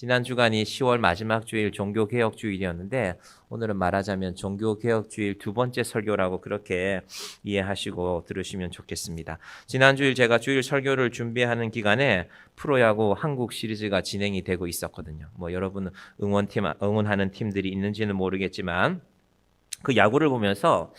지난 주간이 10월 마지막 주일 종교개혁 주일이었는데 오늘은 말하자면 종교개혁 주일 두 번째 설교라고 그렇게 이해하시고 들으시면 좋겠습니다. 지난 주일 제가 주일 설교를 준비하는 기간에 프로야구 한국 시리즈가 진행이 되고 있었거든요. 뭐 여러분 응원하는 팀들이 있는지는 모르겠지만 그 야구를 보면서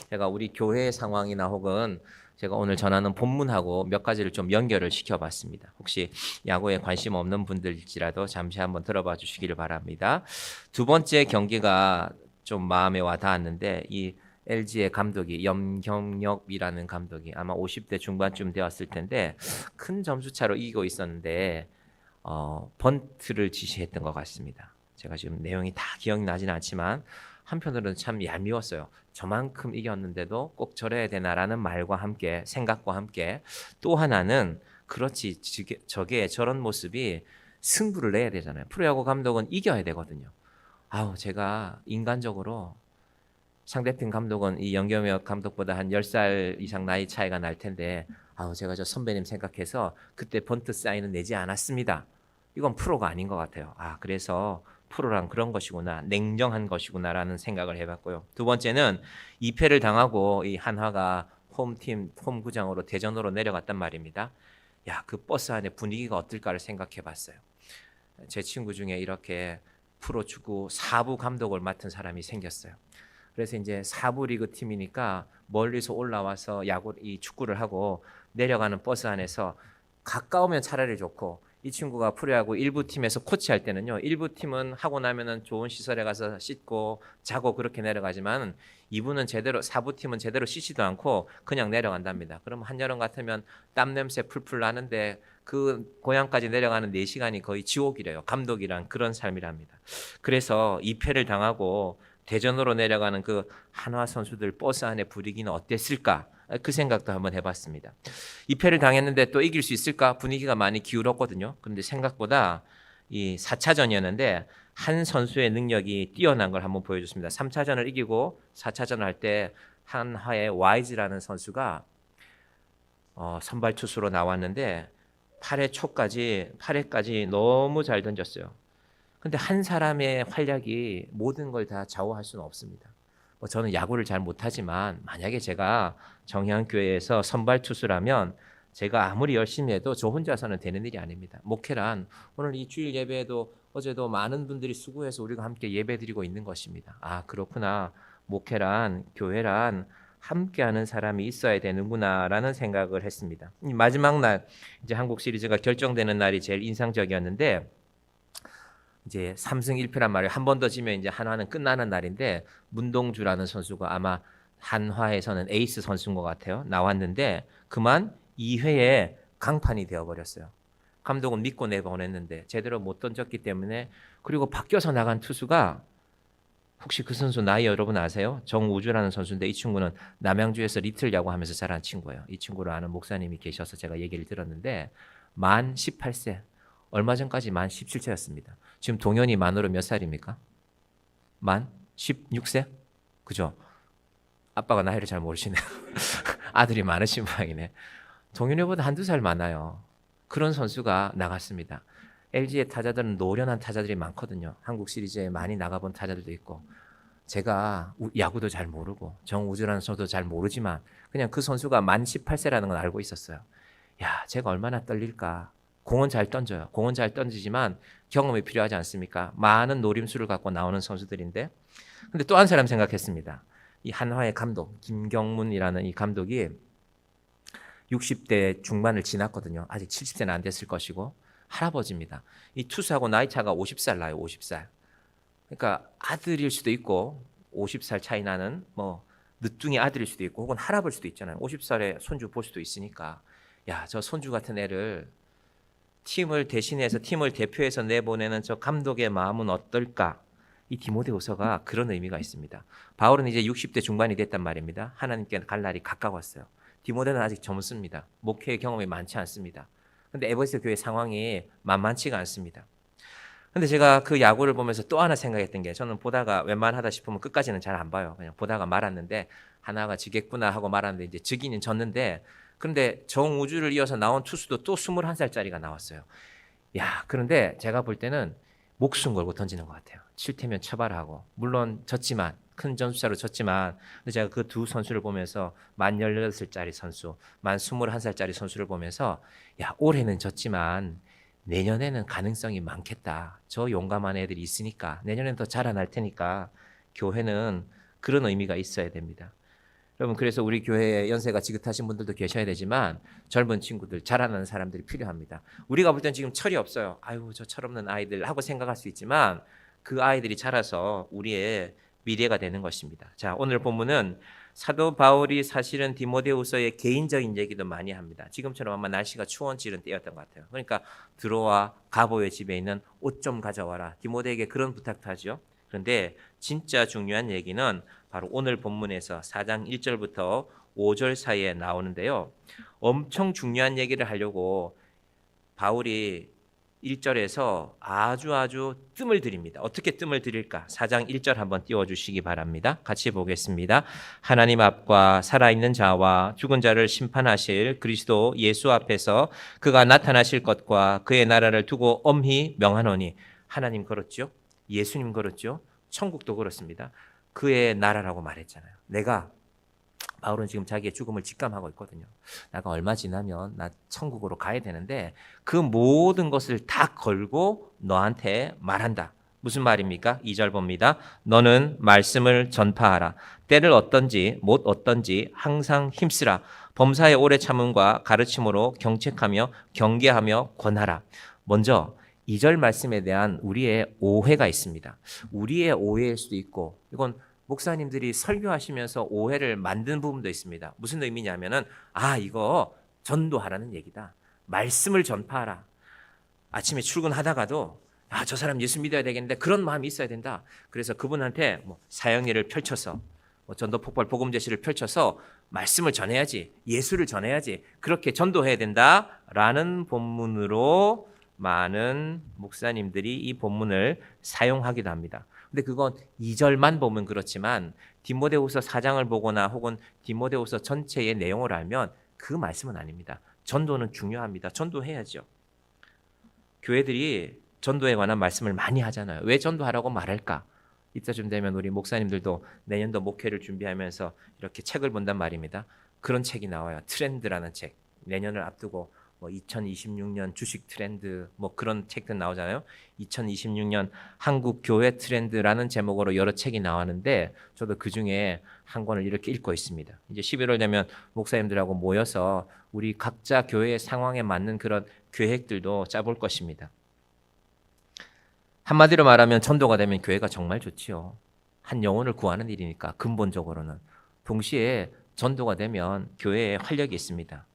제가 우리 교회 상황이나 혹은 제가 오늘 전하는 본문하고 몇 가지를 좀 연결을 시켜봤습니다. 혹시 야구에 관심 없는 분들일지라도 잠시 한번 들어봐 주시기를 바랍니다. 두 번째 경기가 좀 마음에 와 닿았는데 이 LG의 감독이 염경엽이라는 감독이 아마 50대 중반쯤 되었을 텐데 큰 점수차로 이기고 있었는데 번트를 지시했던 것 같습니다. 제가 지금 내용이 다 기억이 나지는 않지만 한편으로는 참 얄미웠어요. 저만큼 이겼는데도 꼭 저래야 되나라는 말과 함께 생각과 함께 또 하나는 그렇지 저게 저런 모습이 승부를 내야 되잖아요. 프로야구 감독은 이겨야 되거든요. 아우 제가 인간적으로 상대팀 감독은 이 연경엽 감독보다 한 10살 이상 나이 차이가 날 텐데 아우 제가 저 선배님 생각해서 그때 번트 사인은 내지 않았습니다. 이건 프로가 아닌 것 같아요. 그래서 프로란 그런 것이구나, 냉정한 것이구나라는 생각을 해봤고요. 두 번째는 2패를 당하고 이 한화가 홈구장으로 대전으로 내려갔단 말입니다. 야, 그 버스 안에 분위기가 어떨까를 생각해봤어요. 제 친구 중에 이렇게 프로축구 4부 감독을 맡은 사람이 생겼어요. 그래서 이제 4부 리그 팀이니까 멀리서 올라와서 이 축구를 하고 내려가는 버스 안에서 가까우면 차라리 좋고 이 친구가 프로야구 1부 팀에서 코치할 때는요. 1부 팀은 하고 나면은 좋은 시설에 가서 씻고 자고 그렇게 내려가지만 2부는 4부 팀은 제대로 씻지도 않고 그냥 내려간답니다. 그럼 한여름 같으면 땀 냄새 풀풀 나는데 그 고향까지 내려가는 4시간이 거의 지옥이래요. 감독이란 그런 삶이랍니다. 그래서 2패를 당하고 대전으로 내려가는 그 한화 선수들 버스 안에 분위기는 어땠을까? 그 생각도 한번 해봤습니다. 2패를 당했는데 또 이길 수 있을까? 분위기가 많이 기울었거든요. 그런데 생각보다 이 4차전이었는데 한 선수의 능력이 뛰어난 걸 한번 보여줬습니다. 3차전을 이기고 4차전을 할 때 한화의 와이즈라는 선수가 선발 투수로 나왔는데 8회까지 너무 잘 던졌어요. 근데 한 사람의 활약이 모든 걸 다 좌우할 수는 없습니다. 저는 야구를 잘 못하지만 만약에 제가 정향교회에서 선발 투수라면 제가 아무리 열심히 해도 저 혼자서는 되는 일이 아닙니다. 목회란 오늘 이 주일 예배에도 어제도 많은 분들이 수고해서 우리가 함께 예배드리고 있는 것입니다. 그렇구나. 목회란 교회란 함께하는 사람이 있어야 되는구나라는 생각을 했습니다. 마지막 날 이제 한국 시리즈가 결정되는 날이 제일 인상적이었는데 이제 3승 1패란 말이에요. 한 번 더 지면 이제 한화는 끝나는 날인데 문동주라는 선수가 아마 한화에서는 에이스 선수인 것 같아요. 나왔는데 그만 2회에 강판이 되어버렸어요. 감독은 믿고 내보냈는데 제대로 못 던졌기 때문에 그리고 바뀌어서 나간 투수가 혹시 그 선수 나이 여러분 아세요? 정우주라는 선수인데 이 친구는 남양주에서 리틀 야구하면서 자란 친구예요. 이 친구를 아는 목사님이 계셔서 제가 얘기를 들었는데 만 18세. 얼마 전까지 만 17세였습니다. 지금 동현이 만으로 몇 살입니까? 만 16세? 그죠? 아빠가 나이를 잘 모르시네요. 아들이 많으신 모양이네. 동현이보다 한두 살 많아요. 그런 선수가 나갔습니다. LG의 타자들은 노련한 타자들이 많거든요. 한국 시리즈에 많이 나가본 타자들도 있고. 제가 야구도 잘 모르고 정우주라는 선수도 잘 모르지만 그냥 그 선수가 만 18세라는 건 알고 있었어요. 야, 제가 얼마나 떨릴까. 공은 잘 던져요. 공은 잘 던지지만 경험이 필요하지 않습니까? 많은 노림수를 갖고 나오는 선수들인데 근데 또 한 사람 생각했습니다. 이 한화의 감독 김경문이라는 이 감독이 60대 중반을 지났거든요. 아직 70세는 안 됐을 것이고 할아버지입니다. 이 투수하고 나이 차가 50살 나요. 50살. 그러니까 아들일 수도 있고 50살 차이 나는 뭐 늦둥이 아들일 수도 있고 혹은 할아버지일 수도 있잖아요. 50살에 손주 볼 수도 있으니까 야, 저 손주 같은 애를 팀을 대신해서 팀을 대표해서 내보내는 저 감독의 마음은 어떨까? 이 디모데후서가 그런 의미가 있습니다. 바울은 이제 60대 중반이 됐단 말입니다. 하나님께 갈 날이 가까웠어요. 디모데는 아직 젊습니다. 목회의 경험이 많지 않습니다. 근데 에베소 교회 상황이 만만치가 않습니다. 근데 제가 그 야구를 보면서 또 하나 생각했던 게 저는 보다가 웬만하다 싶으면 끝까지는 잘 안 봐요. 그냥 보다가 말았는데 하나가 지겠구나 하고 말았는데 이제 지기는 졌는데 그런데 정우주를 이어서 나온 투수도 또 21살짜리가 나왔어요. 야, 그런데 제가 볼 때는 목숨 걸고 던지는 것 같아요. 칠 테면 쳐봐라 하고. 물론 졌지만 큰 점수차로 졌지만 근데 제가 그 두 선수를 보면서 만 18살짜리 선수, 만 21살짜리 선수를 보면서 야 올해는 졌지만 내년에는 가능성이 많겠다. 저 용감한 애들이 있으니까 내년엔 더 자라날 테니까 교회는 그런 의미가 있어야 됩니다. 여러분 그래서 우리 교회에 연세가 지긋하신 분들도 계셔야 되지만 젊은 친구들 자라나는 사람들이 필요합니다. 우리가 볼 땐 지금 철이 없어요. 아유 저 철없는 아이들 하고 생각할 수 있지만 그 아이들이 자라서 우리의 미래가 되는 것입니다. 자 오늘 본문은 사도 바울이 사실은 디모데후서의 개인적인 얘기도 많이 합니다. 지금처럼 아마 날씨가 추워지는 때였던 것 같아요. 그러니까 들어와 가보의 집에 있는 옷 좀 가져와라. 디모데에게 그런 부탁도 하죠. 그런데 진짜 중요한 얘기는 바로 오늘 본문에서 4장 1절부터 5절 사이에 나오는데요. 엄청 중요한 얘기를 하려고 바울이 1절에서 아주 뜸을 들입니다. 어떻게 뜸을 들일까? 4장 1절 한번 띄워주시기 바랍니다. 같이 보겠습니다. 하나님 앞과 살아있는 자와 죽은 자를 심판하실 그리스도 예수 앞에서 그가 나타나실 것과 그의 나라를 두고 엄히 명하노니 하나님 걸었죠? 예수님 걸었죠? 천국도 걸었습니다. 그의 나라라고 말했잖아요. 바울은 지금 자기의 죽음을 직감하고 있거든요. 내가 얼마 지나면 나 천국으로 가야 되는데 그 모든 것을 다 걸고 너한테 말한다. 무슨 말입니까? 2절 봅니다. 너는 말씀을 전파하라. 때를 어떤지 못 어떤지 항상 힘쓰라. 범사의 오래 참음과 가르침으로 경책하며 경계하며 권하라. 먼저 2절 말씀에 대한 우리의 오해가 있습니다. 우리의 오해일 수도 있고 이건 목사님들이 설교하시면서 오해를 만든 부분도 있습니다. 무슨 의미냐면은 이거 전도하라는 얘기다. 말씀을 전파하라. 아침에 출근하다가도 저 사람 예수 믿어야 되겠는데 그런 마음이 있어야 된다. 그래서 그분한테 사형리를 펼쳐서 전도 폭발 복음 제시를 펼쳐서 말씀을 전해야지. 예수를 전해야지. 그렇게 전도해야 된다라는 본문으로 많은 목사님들이 이 본문을 사용하기도 합니다. 근데 그건 2절만 보면 그렇지만 디모데후서 4장을 보거나 혹은 디모데후서 전체의 내용을 알면 그 말씀은 아닙니다. 전도는 중요합니다. 전도해야죠. 교회들이 전도에 관한 말씀을 많이 하잖아요. 왜 전도하라고 말할까? 이때쯤 되면 우리 목사님들도 내년도 목회를 준비하면서 이렇게 책을 본단 말입니다. 그런 책이 나와요. 트렌드라는 책. 내년을 앞두고 2026년 주식 트렌드 그런 책들 나오잖아요. 2026년 한국 교회 트렌드라는 제목으로 여러 책이 나왔는데 저도 그 중에 한 권을 이렇게 읽고 있습니다. 이제 11월 되면 목사님들하고 모여서 우리 각자 교회의 상황에 맞는 그런 계획들도 짜볼 것입니다. 한마디로 말하면 전도가 되면 교회가 정말 좋지요. 한 영혼을 구하는 일이니까 근본적으로는. 동시에 전도가 되면 교회에 활력이 있습니다.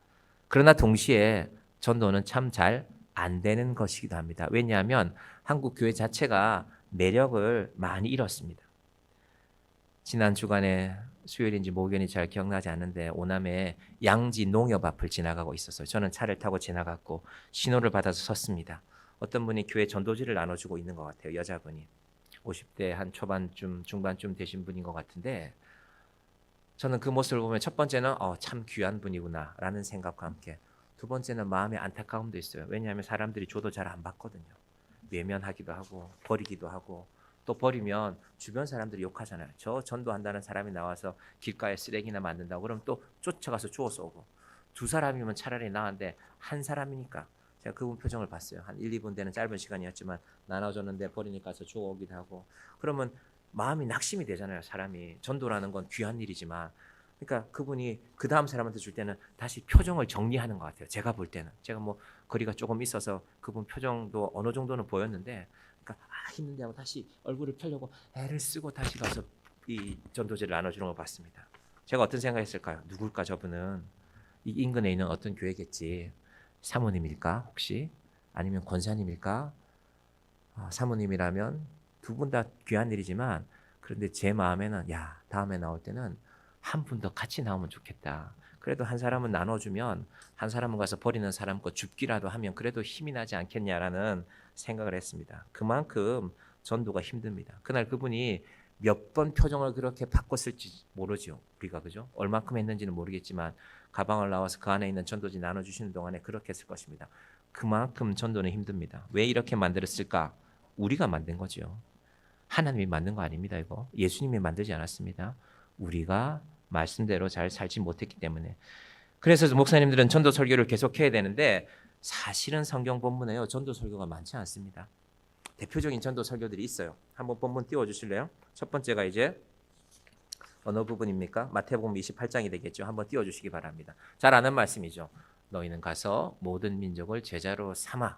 그러나 동시에 전도는 참 잘 안 되는 것이기도 합니다. 왜냐하면 한국 교회 자체가 매력을 많이 잃었습니다. 지난 주간에 수요일인지 목요일인지 잘 기억나지 않는데 오남에 양지 농협 앞을 지나가고 있었어요. 저는 차를 타고 지나갔고 신호를 받아서 섰습니다. 어떤 분이 교회 전도지를 나눠주고 있는 것 같아요. 여자분이 50대 한 초반쯤 중반쯤 되신 분인 것 같은데 저는 그 모습을 보면 첫 번째는 참 귀한 분이구나 라는 생각과 함께 두 번째는 마음의 안타까움도 있어요. 왜냐하면 사람들이 줘도 잘 안 받거든요. 외면하기도 하고 버리기도 하고 또 버리면 주변 사람들이 욕하잖아요. 저 전도한다는 사람이 나와서 길가에 쓰레기나 만든다고 그러면 또 쫓아가서 주워서 오고 두 사람이면 차라리 나은데 한 사람이니까 제가 그분 표정을 봤어요. 한 1, 2분 되는 짧은 시간이었지만 나눠줬는데 버리니까 서 주워오기도 하고 그러면 마음이 낙심이 되잖아요. 사람이 전도라는 건 귀한 일이지만 그러니까 그분이 그 다음 사람한테 줄 때는 다시 표정을 정리하는 것 같아요. 제가 볼 때는 제가 거리가 조금 있어서 그분 표정도 어느 정도는 보였는데 그러니까 힘든데 하고 다시 얼굴을 펴려고 애를 쓰고 다시 가서 이 전도제를 나눠주는 걸 봤습니다. 제가 어떤 생각했을까요? 누굴까 저분은 이 인근에 있는 어떤 교회겠지. 사모님일까 혹시? 아니면 권사님일까? 사모님이라면 두 분 다 귀한 일이지만 그런데 제 마음에는 다음에 나올 때는 한 분 더 같이 나오면 좋겠다. 그래도 한 사람은 나눠주면 한 사람은 가서 버리는 사람 거 줍기라도 하면 그래도 힘이 나지 않겠냐라는 생각을 했습니다. 그만큼 전도가 힘듭니다. 그날 그분이 몇 번 표정을 그렇게 바꿨을지 모르죠. 우리가 그죠? 얼마큼 했는지는 모르겠지만 가방을 나와서 그 안에 있는 전도지 나눠주시는 동안에 그렇게 했을 것입니다. 그만큼 전도는 힘듭니다. 왜 이렇게 만들었을까? 우리가 만든 거죠. 하나님이 만든 거 아닙니다. 이거 예수님이 만들지 않았습니다. 우리가 말씀대로 잘 살지 못했기 때문에. 그래서 목사님들은 전도 설교를 계속해야 되는데 사실은 성경 본문에요 전도 설교가 많지 않습니다. 대표적인 전도 설교들이 있어요. 한번 본문 띄워주실래요? 첫 번째가 이제 어느 부분입니까? 마태복음 28장이 되겠죠. 한번 띄워주시기 바랍니다. 잘 아는 말씀이죠. 너희는 가서 모든 민족을 제자로 삼아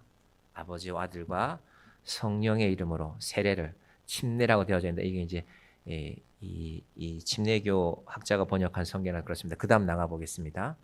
아버지와 아들과 성령의 이름으로 세례를, 침례라고 되어져 있는데 이게 이제 이 침례교 학자가 번역한 성경은 그렇습니다. 그 다음 나가 보겠습니다.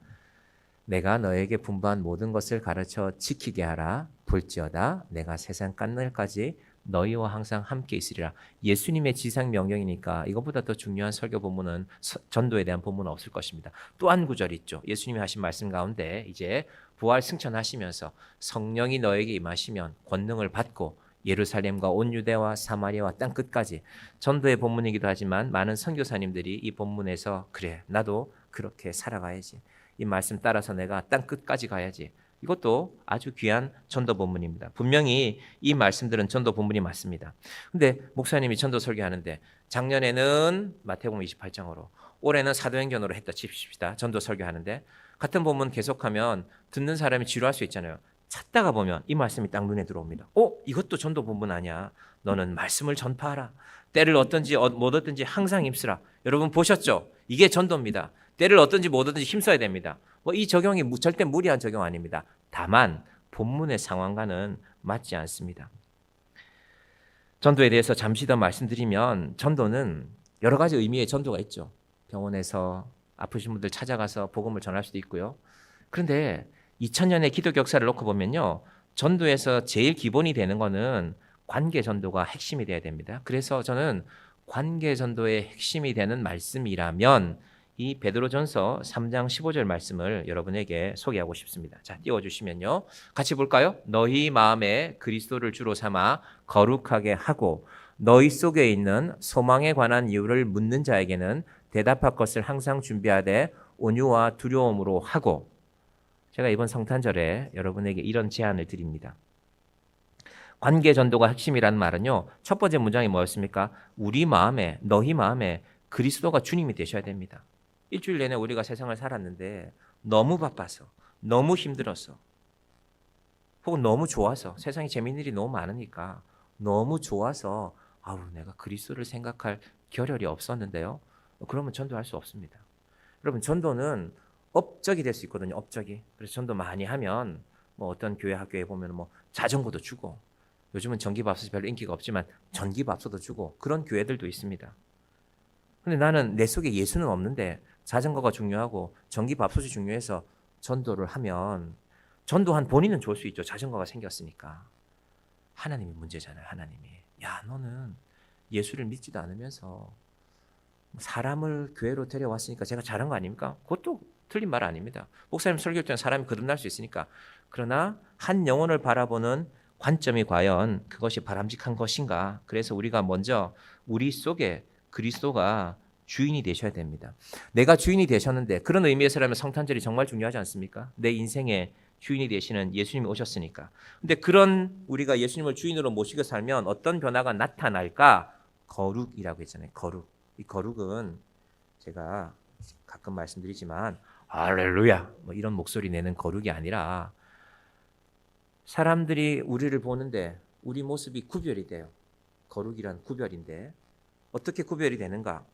내가 너에게 분부한 모든 것을 가르쳐 지키게 하라. 볼지어다 내가 세상 끝날까지 너희와 항상 함께 있으리라. 예수님의 지상 명령이니까 이것보다 더 중요한 설교 본문은 전도에 대한 본문은 없을 것입니다. 또 한 구절이 있죠. 예수님이 하신 말씀 가운데 이제 부활 승천하시면서 성령이 너에게 임하시면 권능을 받고 예루살렘과 온 유대와 사마리아와 땅 끝까지, 전도의 본문이기도 하지만 많은 선교사님들이 이 본문에서 그래 나도 그렇게 살아가야지, 이 말씀 따라서 내가 땅 끝까지 가야지, 이것도 아주 귀한 전도 본문입니다. 분명히 이 말씀들은 전도 본문이 맞습니다. 근데 목사님이 전도 설교하는데 작년에는 마태복음 28장으로 올해는 사도행전으로 했다 칩시다. 전도 설교하는데 같은 본문 계속하면 듣는 사람이 지루할 수 있잖아요. 찾다가 보면 이 말씀이 딱 눈에 들어옵니다. 이것도 전도 본문 아니야. 너는 말씀을 전파하라. 때를 어떤지 못 얻든지 항상 힘쓰라. 여러분 보셨죠? 이게 전도입니다. 때를 어떤지 못 얻든지 힘써야 됩니다. 이 적용이 절대 무리한 적용 아닙니다. 다만 본문의 상황과는 맞지 않습니다. 전도에 대해서 잠시 더 말씀드리면 전도는 여러 가지 의미의 전도가 있죠. 병원에서 아프신 분들 찾아가서 복음을 전할 수도 있고요. 그런데 2000년의 기독 역사를 놓고 보면요, 전도에서 제일 기본이 되는 거는 관계 전도가 핵심이 돼야 됩니다. 그래서 저는 관계 전도의 핵심이 되는 말씀이라면 이 베드로전서 3장 15절 말씀을 여러분에게 소개하고 싶습니다. 자, 띄워주시면요, 같이 볼까요? 너희 마음에 그리스도를 주로 삼아 거룩하게 하고 너희 속에 있는 소망에 관한 이유를 묻는 자에게는 대답할 것을 항상 준비하되 온유와 두려움으로 하고. 제가 이번 성탄절에 여러분에게 이런 제안을 드립니다. 관계 전도가 핵심이라는 말은요, 첫 번째 문장이 뭐였습니까? 우리 마음에, 너희 마음에 그리스도가 주님이 되셔야 됩니다. 일주일 내내 우리가 세상을 살았는데 너무 바빠서, 너무 힘들어서, 혹은 너무 좋아서, 세상에 재미있는 일이 너무 많으니까 너무 좋아서 내가 그리스도를 생각할 겨를이 없었는데요. 그러면 전도할 수 없습니다. 여러분, 전도는 업적이 될 수 있거든요. 업적이. 그래서 전도 많이 하면 어떤 교회 학교에 보면 자전거도 주고, 요즘은 전기밥솥이 별로 인기가 없지만 전기밥솥도 주고, 그런 교회들도 있습니다. 근데 나는 내 속에 예수는 없는데 자전거가 중요하고 전기밥솥이 중요해서 전도를 하면, 전도한 본인은 좋을 수 있죠. 자전거가 생겼으니까. 하나님이 문제잖아요. 하나님이. 야, 너는 예수를 믿지도 않으면서 사람을 교회로 데려왔으니까 제가 잘한 거 아닙니까? 그것도 틀린 말 아닙니다. 목사님 설교할 때는 사람이 거듭날 수 있으니까. 그러나 한 영혼을 바라보는 관점이 과연 그것이 바람직한 것인가? 그래서 우리가 먼저 우리 속에 그리스도가 주인이 되셔야 됩니다. 내가 주인이 되셨는데, 그런 의미에서라면 성탄절이 정말 중요하지 않습니까? 내 인생의 주인이 되시는 예수님이 오셨으니까. 근데 그런 우리가 예수님을 주인으로 모시고 살면 어떤 변화가 나타날까? 거룩이라고 했잖아요. 거룩. 이 거룩은 제가 가끔 말씀드리지만 할렐루야 이런 목소리 내는 거룩이 아니라, 사람들이 우리를 보는데 우리 모습이 구별이 돼요. 거룩이란 구별인데 어떻게 구별이 되는가?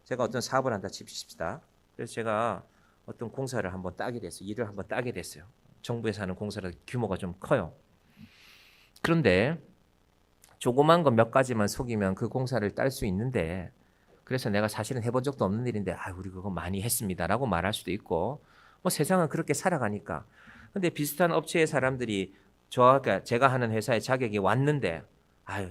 제가 어떤 사업을 한다 칩시다. 그래서 제가 어떤 공사를 한번 따게 됐어요. 일을 한번 따게 됐어요. 정부에서 하는 공사라 규모가 좀 커요. 그런데 조그만 거 몇 가지만 속이면 그 공사를 딸 수 있는데, 그래서 내가 사실은 해본 적도 없는 일인데 우리 그거 많이 했습니다라고 말할 수도 있고, 세상은 그렇게 살아가니까. 근데 비슷한 업체의 사람들이 제가 하는 회사에 자격이 왔는데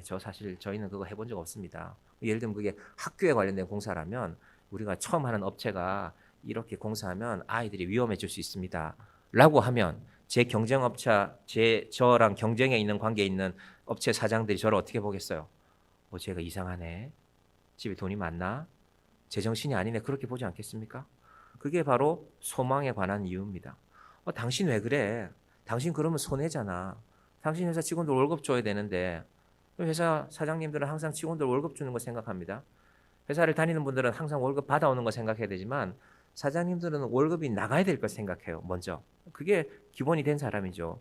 저 사실 저희는 그거 해본 적 없습니다. 예를 들면 그게 학교에 관련된 공사라면 우리가 처음 하는 업체가 이렇게 공사하면 아이들이 위험해질 수 있습니다 라고 하면, 제 경쟁업체, 저랑 경쟁에 있는 관계에 있는 업체 사장들이 저를 어떻게 보겠어요? 쟤가 이상하네, 집에 돈이 많나, 제정신이 아니네, 그렇게 보지 않겠습니까? 그게 바로 소망에 관한 이유입니다. 당신 왜 그래? 당신 그러면 손해잖아. 당신 회사 직원들 월급 줘야 되는데 회사 사장님들은 항상 직원들 월급 주는 거 생각합니다. 회사를 다니는 분들은 항상 월급 받아오는 거 생각해야 되지만 사장님들은 월급이 나가야 될 걸 생각해요. 먼저. 그게 기본이 된 사람이죠.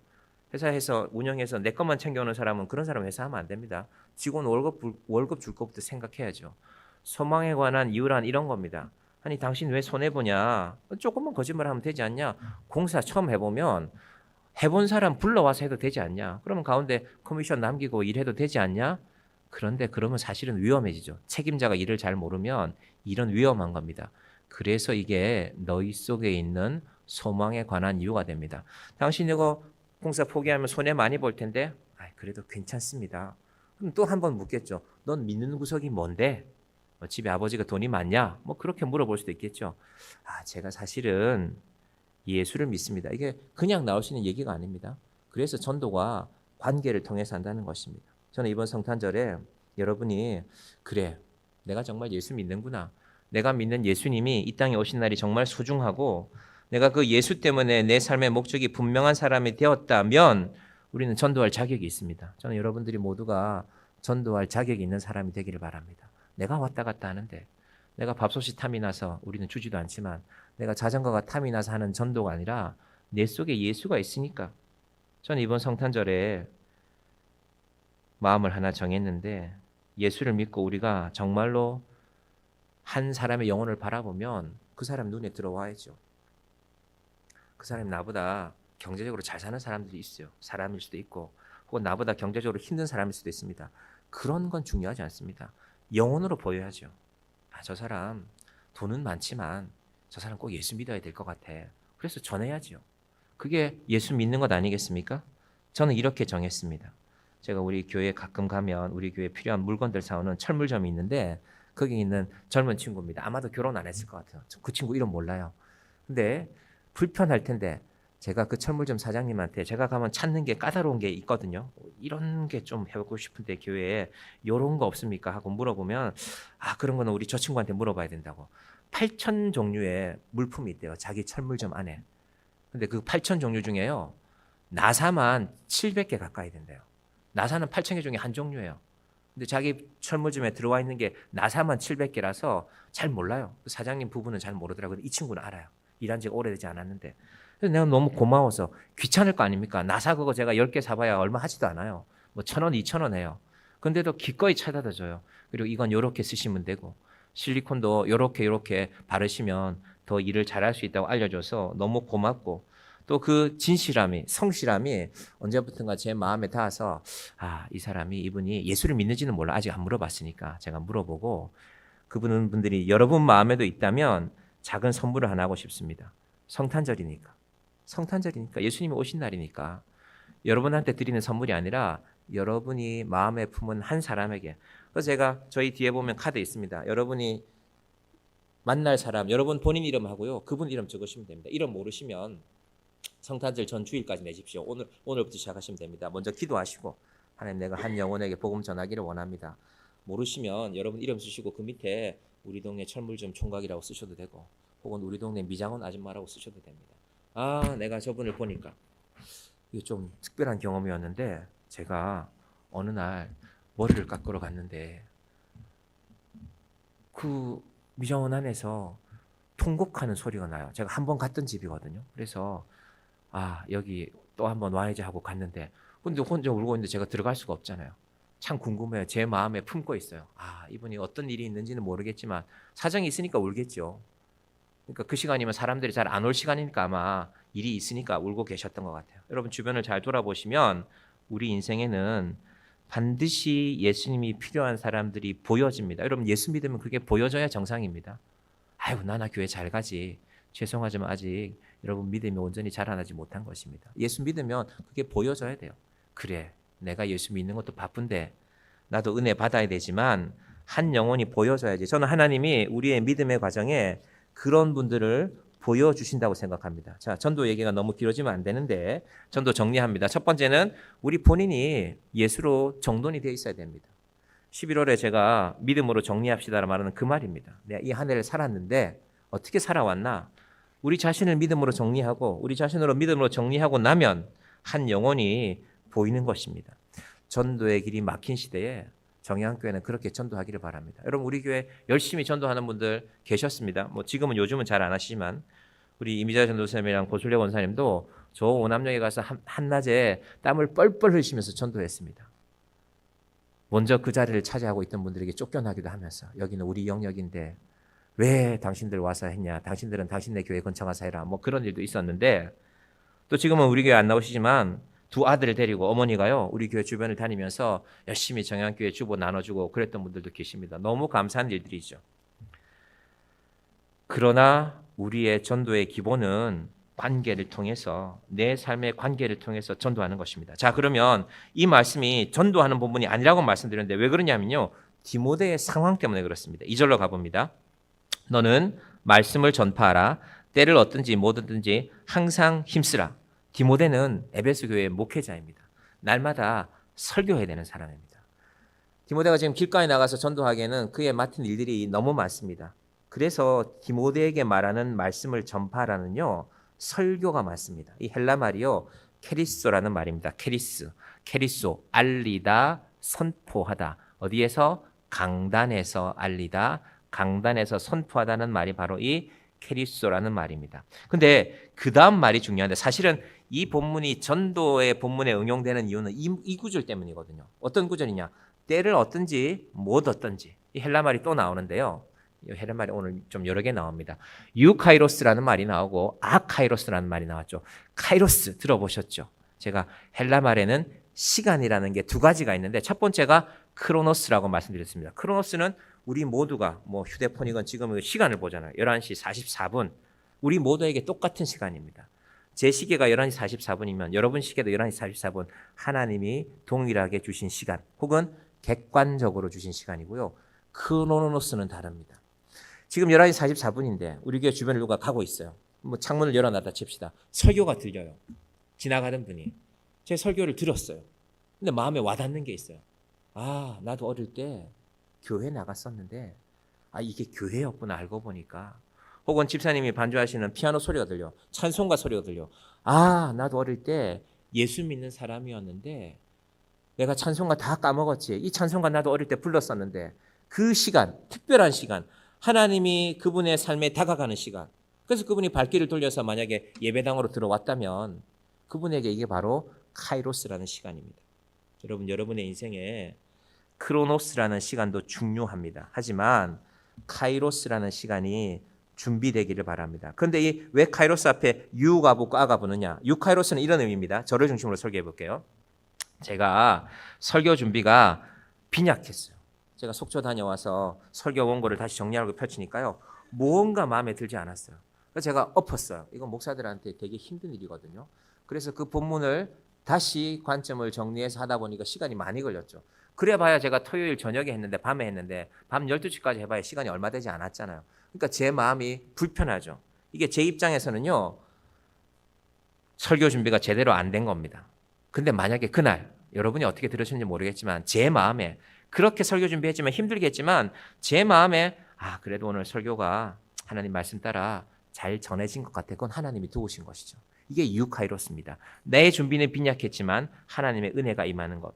회사에서 운영해서 내 것만 챙겨오는 사람은 그런 사람 회사 하면 안 됩니다. 직원 월급 줄 것부터 생각해야죠. 소망에 관한 이유란 이런 겁니다. 아니 당신 왜 손해보냐? 조금만 거짓말하면 되지 않냐? 공사 처음 해보면 해본 사람 불러와서 해도 되지 않냐? 그러면 가운데 커미션 남기고 일해도 되지 않냐? 그런데 그러면 사실은 위험해지죠. 책임자가 일을 잘 모르면 일은 위험한 겁니다. 그래서 이게 너희 속에 있는 소망에 관한 이유가 됩니다. 당신 이거 공사 포기하면 손해 많이 볼 텐데 그래도 괜찮습니다. 그럼 또 한 번 묻겠죠. 넌 믿는 구석이 뭔데? 집에 아버지가 돈이 많냐? 뭐 그렇게 물어볼 수도 있겠죠. 제가 사실은 예수를 믿습니다. 이게 그냥 나올 수 있는 얘기가 아닙니다. 그래서 전도가 관계를 통해서 한다는 것입니다. 저는 이번 성탄절에 여러분이 그래 내가 정말 예수 믿는구나. 내가 믿는 예수님이 이 땅에 오신 날이 정말 소중하고 내가 그 예수 때문에 내 삶의 목적이 분명한 사람이 되었다면 우리는 전도할 자격이 있습니다. 저는 여러분들이 모두가 전도할 자격이 있는 사람이 되기를 바랍니다. 내가 왔다 갔다 하는데 내가 밥솥이 탐이 나서 우리는 주지도 않지만 내가 자전거가 탐이 나서 하는 전도가 아니라 내 속에 예수가 있으니까 저는 이번 성탄절에 마음을 하나 정했는데 예수를 믿고 우리가 정말로 한 사람의 영혼을 바라보면 그 사람 눈에 들어와야죠. 그 사람이 나보다 경제적으로 잘 사는 사람들이 있어요. 사람일 수도 있고 혹은 나보다 경제적으로 힘든 사람일 수도 있습니다. 그런 건 중요하지 않습니다. 영혼으로 보여야죠. 저 사람 돈은 많지만 저 사람 꼭 예수 믿어야 될 것 같아. 그래서 전해야죠. 그게 예수 믿는 것 아니겠습니까? 저는 이렇게 정했습니다. 제가 우리 교회에 가끔 가면 우리 교회에 필요한 물건들 사오는 철물점이 있는데 거기 있는 젊은 친구입니다. 아마도 결혼 안 했을 것 같아요. 그 친구 이름 몰라요. 근데 불편할 텐데 제가 그 철물점 사장님한테 제가 가면 찾는 게 까다로운 게 있거든요. 이런 게 좀 해보고 싶은데 교회에 이런 거 없습니까? 하고 물어보면 그런 거는 우리 저 친구한테 물어봐야 된다고. 8,000 종류의 물품이 있대요. 자기 철물점 안에. 근데 그 8,000 종류 중에요. 나사만 700개 가까이 된대요. 나사는 8,000개 중에 한 종류예요. 근데 자기 철물점에 들어와 있는 게 나사만 700개라서 잘 몰라요. 그 사장님 부부는 잘 모르더라고요. 이 친구는 알아요. 일한 지가 오래되지 않았는데. 그래서 내가 너무 고마워서 귀찮을 거 아닙니까? 나사 그거 제가 10개 사봐야 얼마 하지도 않아요. 뭐 1,000원, 2,000원 해요. 근데도 기꺼이 찾아다 줘요. 그리고 이건 요렇게 쓰시면 되고 실리콘도 요렇게 바르시면 더 일을 잘할 수 있다고 알려줘서 너무 고맙고 또 그 진실함이 성실함이 언제부턴가 제 마음에 닿아서 이 사람이 이분이 예수를 믿는지는 몰라. 아직 안 물어봤으니까 제가 물어보고 그분들이 여러분 마음에도 있다면 작은 선물을 하나 하고 싶습니다. 성탄절이니까 예수님이 오신 날이니까 여러분한테 드리는 선물이 아니라 여러분이 마음에 품은 한 사람에게. 그래서 제가 저희 뒤에 보면 카드 있습니다. 여러분이 만날 사람 여러분 본인 이름 하고요. 그분 이름 적으시면 됩니다. 이름 모르시면 성탄절 전 주일까지 내십시오. 오늘부터 시작하시면 됩니다. 먼저 기도하시고 하나님 내가 한 영혼에게 복음 전하기를 원합니다. 모르시면 여러분 이름 쓰시고 그 밑에 우리 동네 철물점 총각이라고 쓰셔도 되고 혹은 우리 동네 미장원 아줌마라고 쓰셔도 됩니다. 내가 저분을 보니까 이게 좀 특별한 경험이었는데 제가 어느 날 머리를 깎으러 갔는데 그 미장원 안에서 통곡하는 소리가 나요. 제가 한 번 갔던 집이거든요. 그래서 여기 또 한번 와야지 하고 갔는데 근데 혼자 울고 있는데 제가 들어갈 수가 없잖아요. 참 궁금해요. 제 마음에 품고 있어요. 이분이 어떤 일이 있는지는 모르겠지만 사정이 있으니까 울겠죠. 그러니까 그 시간이면 사람들이 잘 안 올 시간이니까 아마 일이 있으니까 울고 계셨던 것 같아요. 여러분 주변을 잘 돌아보시면 우리 인생에는 반드시 예수님이 필요한 사람들이 보여집니다. 여러분 예수 믿으면 그게 보여져야 정상입니다. 나 교회 잘 가지. 죄송하지만 아직 여러분 믿음이 온전히 자라나지 못한 것입니다. 예수 믿으면 그게 보여져야 돼요. 그래, 내가 예수 믿는 것도 바쁜데 나도 은혜 받아야 되지만 한 영혼이 보여져야지. 저는 하나님이 우리의 믿음의 과정에 그런 분들을 보여주신다고 생각합니다. 자, 전도 얘기가 너무 길어지면 안 되는데 전도 정리합니다. 첫 번째는 우리 본인이 예수로 정돈이 되어 있어야 됩니다. 11월에 제가 믿음으로 정리합시다라 말하는 그 말입니다. 내가 이 한 해를 살았는데 어떻게 살아왔나? 우리 자신을 믿음으로 정리하고 우리 자신으로 믿음으로 정리하고 나면 한 영혼이 보이는 것입니다. 전도의 길이 막힌 시대에 정의한교회는 그렇게 전도하기를 바랍니다. 여러분 우리 교회 열심히 전도하는 분들 계셨습니다. 뭐 지금은 요즘은 잘 안 하시지만 우리 이미자 전도사님이랑 고술래 원사님도 저 오남역에 가서 한낮에 땀을 뻘뻘 흘리시면서 전도했습니다. 먼저 그 자리를 차지하고 있던 분들에게 쫓겨나기도 하면서 여기는 우리 영역인데 왜 당신들 와서 했냐, 당신들은 당신네 교회 근처 가서 해라, 뭐 그런 일도 있었는데 또 지금은 우리 교회 안 나오시지만 두 아들을 데리고 어머니가요 우리 교회 주변을 다니면서 열심히 정향교회 주보 나눠주고 그랬던 분들도 계십니다. 너무 감사한 일들이죠. 그러나 우리의 전도의 기본은 관계를 통해서, 내 삶의 관계를 통해서 전도하는 것입니다. 자, 그러면 이 말씀이 전도하는 본문이 아니라고 말씀드렸는데 왜 그러냐면요, 디모데의 상황 때문에 그렇습니다. 2절로 가봅니다. 너는 말씀을 전파하라. 때를 얻든지 못 얻든지 항상 힘쓰라. 디모데는 에베소 교회의 목회자입니다. 날마다 설교해야 되는 사람입니다. 디모데가 지금 길가에 나가서 전도하기에는 그에 맡은 일들이 너무 많습니다. 그래서 디모데에게 말하는 말씀을 전파하라는요, 설교가 맞습니다. 이 헬라 말이요, 케리소라는 말입니다. 케리소, 알리다, 선포하다. 어디에서? 강단에서 알리다, 강단에서 선포하다는 말이 바로 이 케리소라는 말입니다. 근데 그 다음 말이 중요한데 사실은 이 본문이 전도의 본문에 응용되는 이유는 이 구절 때문이거든요. 어떤 구절이냐? 때를 얻든지 못 얻든지. 이 헬라 말이 또 나오는데요. 이 헬라 말이 오늘 좀 여러 개 나옵니다. 유카이로스라는 말이 나오고 아카이로스라는 말이 나왔죠. 카이로스 들어보셨죠? 제가 헬라 말에는 시간이라는 게 두 가지가 있는데 첫 번째가 크로노스라고 말씀드렸습니다. 크로노스는 우리 모두가 뭐 휴대폰이건 지금 시간을 보잖아요. 11시 44분. 우리 모두에게 똑같은 시간입니다. 제 시계가 11시 44분이면 여러분 시계도 11시 44분. 하나님이 동일하게 주신 시간 혹은 객관적으로 주신 시간이고요. 크로노스는 다릅니다. 지금 11시 44분인데 우리 교회 주변에 누가 가고 있어요. 뭐 창문을 열어놨다 칩시다. 설교가 들려요. 지나가던 분이. 제 설교를 들었어요. 근데 마음에 와닿는 게 있어요. 아, 나도 어릴 때 교회 나갔었는데 이게 교회였구나 알고 보니까. 혹은 집사님이 반주하시는 피아노 소리가 들려. 찬송가 소리가 들려. 아, 나도 어릴 때 예수 믿는 사람이었는데 내가 찬송가 다 까먹었지. 이 찬송가 나도 어릴 때 불렀었는데 그 시간, 특별한 시간, 하나님이 그분의 삶에 다가가는 시간. 그래서 그분이 발길을 돌려서 만약에 예배당으로 들어왔다면 그분에게 이게 바로 카이로스라는 시간입니다. 여러분, 여러분의 인생에 크로노스라는 시간도 중요합니다. 하지만 카이로스라는 시간이 준비되기를 바랍니다. 그런데 왜 카이로스 앞에 유가 붙고 아가 붙느냐? 유카이로스는 이런 의미입니다. 저를 중심으로 설교해 볼게요. 제가 설교 준비가 빈약했어요. 제가 속초 다녀와서 설교 원고를 다시 정리하고 펼치니까요, 뭔가 마음에 들지 않았어요. 그래서 제가 엎었어요. 이건 목사들한테 되게 힘든 일이거든요. 그래서 그 본문을 다시 관점을 정리해서 하다 보니까 시간이 많이 걸렸죠. 그래 봐야 제가 토요일 저녁에 했는데, 밤에 했는데 밤 12시까지 해봐야 시간이 얼마 되지 않았잖아요. 그러니까 제 마음이 불편하죠. 이게 제 입장에서는요, 설교 준비가 제대로 안 된 겁니다. 근데 만약에 그날 여러분이 어떻게 들으셨는지 모르겠지만 제 마음에, 그렇게 설교 준비했지만 힘들겠지만 제 마음에 그래도 오늘 설교가 하나님 말씀 따라 잘 전해진 것 같아. 그건 하나님이 도우신 것이죠. 이게 유카이로스입니다. 내 준비는 빈약했지만 하나님의 은혜가 임하는 것.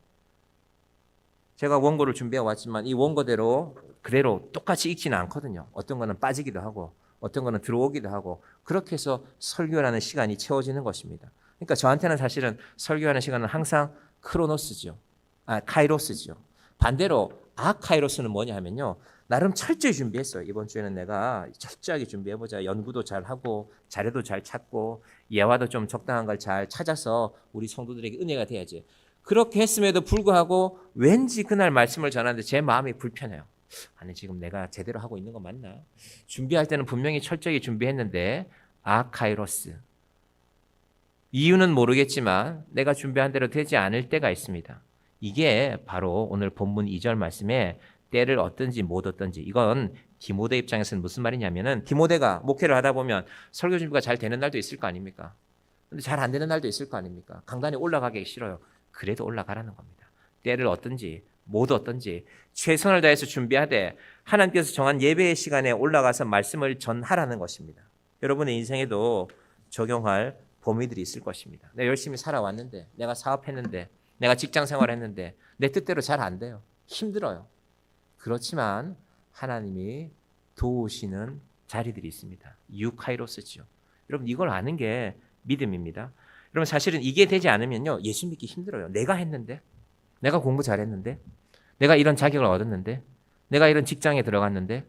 제가 원고를 준비해 왔지만 이 원고대로 그대로 똑같이 읽지는 않거든요. 어떤 거는 빠지기도 하고 어떤 거는 들어오기도 하고, 그렇게 해서 설교라는 시간이 채워지는 것입니다. 그러니까 저한테는 사실은 설교하는 시간은 항상 크로노스죠. 카이로스죠. 반대로 아카이로스는 뭐냐 하면요, 나름 철저히 준비했어요. 이번 주에는 내가 철저하게 준비해보자. 연구도 잘하고 자료도 잘 찾고 예화도 좀 적당한 걸 잘 찾아서 우리 성도들에게 은혜가 돼야지. 그렇게 했음에도 불구하고 왠지 그날 말씀을 전하는데 제 마음이 불편해요. 아니, 지금 내가 제대로 하고 있는 거 맞나? 준비할 때는 분명히 철저히 준비했는데 아카이로스. 이유는 모르겠지만 내가 준비한 대로 되지 않을 때가 있습니다. 이게 바로 오늘 본문 2절 말씀에 때를 얻든지 못 얻든지, 이건 디모데 입장에서는 무슨 말이냐면은, 디모데가 목회를 하다 보면 설교 준비가 잘 되는 날도 있을 거 아닙니까? 근데 잘 안 되는 날도 있을 거 아닙니까? 강단에 올라가기 싫어요. 그래도 올라가라는 겁니다. 때를 얻든지 못 얻든지 최선을 다해서 준비하되 하나님께서 정한 예배의 시간에 올라가서 말씀을 전하라는 것입니다. 여러분의 인생에도 적용할 범위들이 있을 것입니다. 내가 열심히 살아왔는데, 내가 사업했는데 내가 직장 생활했는데 내 뜻대로 잘 안 돼요. 힘들어요. 그렇지만 하나님이 도우시는 자리들이 있습니다. 유카이로스죠. 여러분 이걸 아는 게 믿음입니다. 여러분 사실은 이게 되지 않으면요 예수 믿기 힘들어요. 내가 했는데, 내가 공부 잘했는데, 내가 이런 자격을 얻었는데, 내가 이런 직장에 들어갔는데,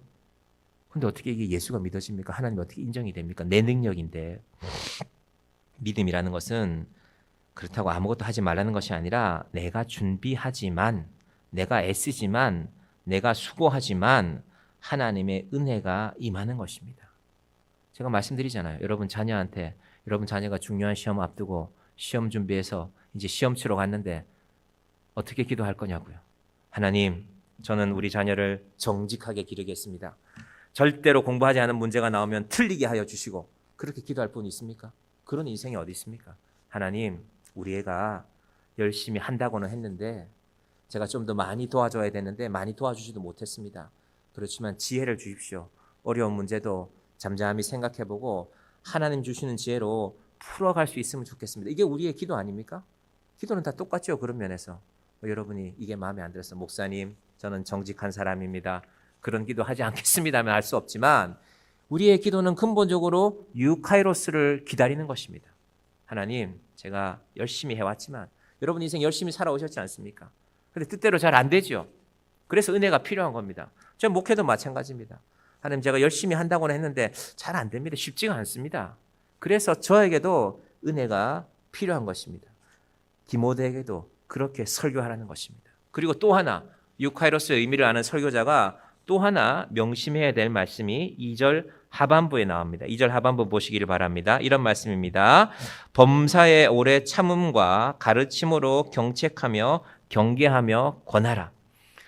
근데 어떻게 이게 예수가 믿어집니까? 하나님 어떻게 인정이 됩니까? 내 능력인데. 믿음이라는 것은 그렇다고 아무것도 하지 말라는 것이 아니라 내가 준비하지만, 내가 애쓰지만, 내가 수고하지만 하나님의 은혜가 임하는 것입니다. 제가 말씀드리잖아요. 여러분 자녀한테, 여러분 자녀가 중요한 시험 앞두고 시험 준비해서 이제 시험 치러 갔는데 어떻게 기도할 거냐고요. 하나님, 저는 우리 자녀를 정직하게 기르겠습니다. 절대로 공부하지 않은 문제가 나오면 틀리게 하여 주시고, 그렇게 기도할 분이 있습니까? 그런 인생이 어디 있습니까? 하나님, 우리 애가 열심히 한다고는 했는데 제가 좀 더 많이 도와줘야 되는데 많이 도와주지도 못했습니다. 그렇지만 지혜를 주십시오. 어려운 문제도 잠잠히 생각해보고 하나님 주시는 지혜로 풀어갈 수 있으면 좋겠습니다. 이게 우리의 기도 아닙니까? 기도는 다 똑같죠. 그런 면에서 여러분이 이게 마음에 안 들어서 목사님 저는 정직한 사람입니다, 그런 기도 하지 않겠습니다 하면 알 수 없지만 우리의 기도는 근본적으로 유카이로스를 기다리는 것입니다. 하나님, 제가 열심히 해왔지만 여러분 인생 열심히 살아오셨지 않습니까? 근데 뜻대로 잘 안 되죠. 그래서 은혜가 필요한 겁니다. 저 목회도 마찬가지입니다. 하나님, 제가 열심히 한다고는 했는데 잘 안 됩니다. 쉽지가 않습니다. 그래서 저에게도 은혜가 필요한 것입니다. 디모데에게도 그렇게 설교하라는 것입니다. 그리고 또 하나, 유카이로스의 의미를 아는 설교자가 또 하나 명심해야 될 말씀이 2절 하반부에 나옵니다. 2절 하반부 보시기를 바랍니다. 이런 말씀입니다. 범사의 오래 참음과 가르침으로 경책하며 경계하며 권하라.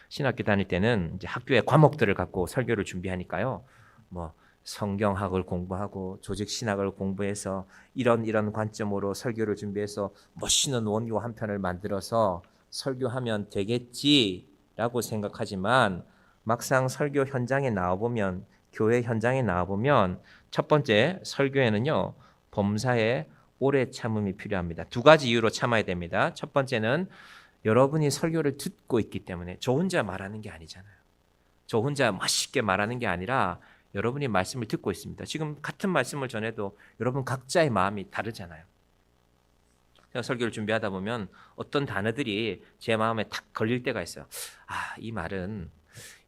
신학교 다닐 때는 이제 학교의 과목들을 갖고 설교를 준비하니까요. 뭐 성경학을 공부하고 조직신학을 공부해서 이런 관점으로 설교를 준비해서 멋있는 원고 한 편을 만들어서 설교하면 되겠지라고 생각하지만 막상 설교 현장에 나와보면, 교회 현장에 나와보면 첫 번째 설교에는요 범사에 오래 참음이 필요합니다. 두 가지 이유로 참아야 됩니다. 첫 번째는 여러분이 설교를 듣고 있기 때문에, 저 혼자 말하는 게 아니잖아요. 저 혼자 멋있게 말하는 게 아니라 여러분이 말씀을 듣고 있습니다. 지금 같은 말씀을 전해도 여러분 각자의 마음이 다르잖아요. 제가 설교를 준비하다 보면 어떤 단어들이 제 마음에 탁 걸릴 때가 있어요. 아, 이 말은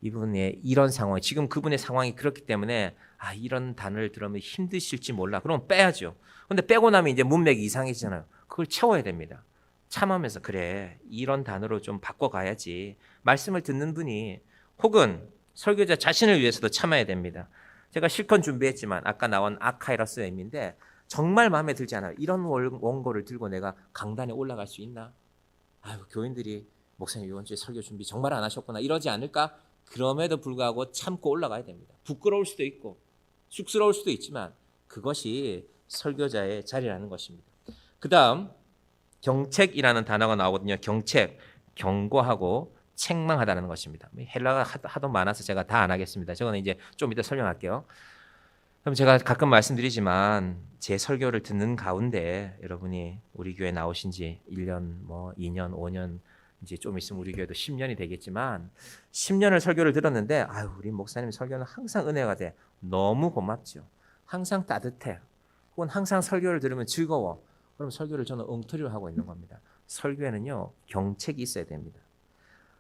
이분의 이런 상황, 지금 그분의 상황이 그렇기 때문에 이런 단어를 들으면 힘드실지 몰라. 그럼 빼야죠. 근데 빼고 나면 이제 문맥이 이상해지잖아요. 그걸 채워야 됩니다. 참으면서 그래, 이런 단어로 좀 바꿔가야지. 말씀을 듣는 분이, 혹은 설교자 자신을 위해서도 참아야 됩니다. 제가 실컷 준비했지만 아까 나온 아카이로스의 의미인데 정말 마음에 들지 않아요. 이런 원고를 들고 내가 강단에 올라갈 수 있나? 교인들이 목사님 이번 주에 설교 준비 정말 안 하셨구나 이러지 않을까? 그럼에도 불구하고 참고 올라가야 됩니다. 부끄러울 수도 있고 쑥스러울 수도 있지만 그것이 설교자의 자리라는 것입니다. 그 다음 경책이라는 단어가 나오거든요. 경책, 경고하고 책망하다는 것입니다. 헬라가 하도 많아서 제가 다 안 하겠습니다. 저거는 이제 좀 이따 설명할게요. 그럼 제가 가끔 말씀드리지만 제 설교를 듣는 가운데 여러분이 우리 교회 나오신 지 1년, 2년, 5년, 이제 좀 있으면 우리 교회도 10년이 되겠지만 10년을 설교를 들었는데 우리 목사님 설교는 항상 은혜가 돼. 너무 고맙죠. 항상 따뜻해. 혹은 항상 설교를 들으면 즐거워. 그럼 설교를 저는 엉터리로 하고 있는 겁니다. 설교에는요 경책이 있어야 됩니다.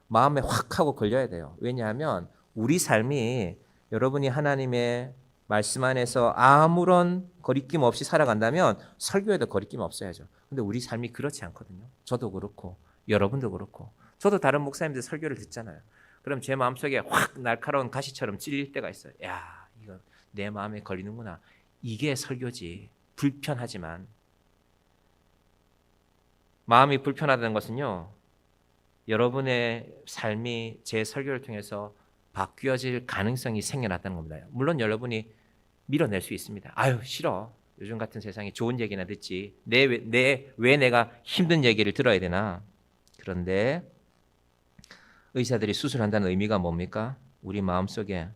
마음에 확 하고 걸려야 돼요. 왜냐하면 우리 삶이, 여러분이 하나님의 말씀 안에서 아무런 거리낌 없이 살아간다면 설교에도 거리낌 없어야죠. 근데 우리 삶이 그렇지 않거든요. 저도 그렇고 여러분도 그렇고, 저도 다른 목사님들 설교를 듣잖아요. 그럼 제 마음속에 확 날카로운 가시처럼 찔릴 때가 있어요. 야, 이거 내 마음에 걸리는구나. 이게 설교지. 불편하지만, 마음이 불편하다는 것은요 여러분의 삶이 제 설교를 통해서 바뀌어질 가능성이 생겨났다는 겁니다. 물론 여러분이 밀어낼 수 있습니다. 싫어. 요즘 같은 세상에 좋은 얘기나 듣지. 왜 내가 힘든 얘기를 들어야 되나? 그런데 의사들이 수술한다는 의미가 뭡니까? 우리 마음속에,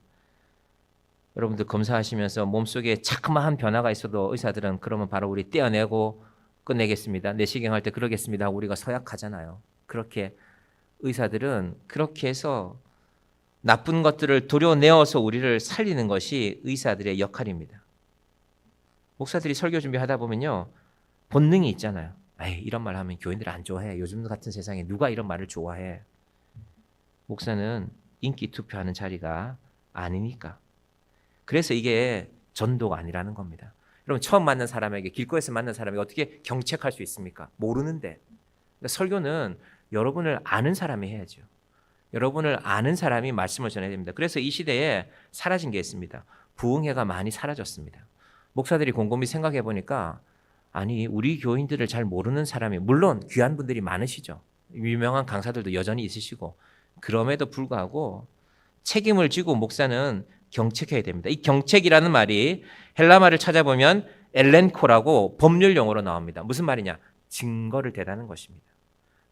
여러분들 검사하시면서 몸속에 자그마한 변화가 있어도 의사들은 그러면 바로 우리 떼어내고 끝내겠습니다. 내시경할 때 그러겠습니다. 우리가 서약하잖아요. 그렇게 의사들은 그렇게 해서 나쁜 것들을 도려내어서 우리를 살리는 것이 의사들의 역할입니다. 목사들이 설교 준비하다 보면요, 본능이 있잖아요. 에이, 이런 말 하면 교인들 안 좋아해. 요즘 같은 세상에 누가 이런 말을 좋아해. 목사는 인기 투표하는 자리가 아니니까. 그래서 이게 전도가 아니라는 겁니다. 여러분, 처음 만난 사람에게, 길거리에서 만난 사람에게 어떻게 경책할 수 있습니까? 모르는데. 그러니까 설교는 여러분을 아는 사람이 해야죠. 여러분을 아는 사람이 말씀을 전해야 됩니다. 그래서 이 시대에 사라진 게 있습니다. 부흥회가 많이 사라졌습니다. 목사들이 곰곰이 생각해 보니까, 아니, 우리 교인들을 잘 모르는 사람이, 물론 귀한 분들이 많으시죠. 유명한 강사들도 여전히 있으시고, 그럼에도 불구하고 책임을 지고 목사는 경책해야 됩니다. 이 경책이라는 말이 헬라말을 찾아보면 엘렌코라고 법률 용어로 나옵니다. 무슨 말이냐? 증거를 대다는 것입니다.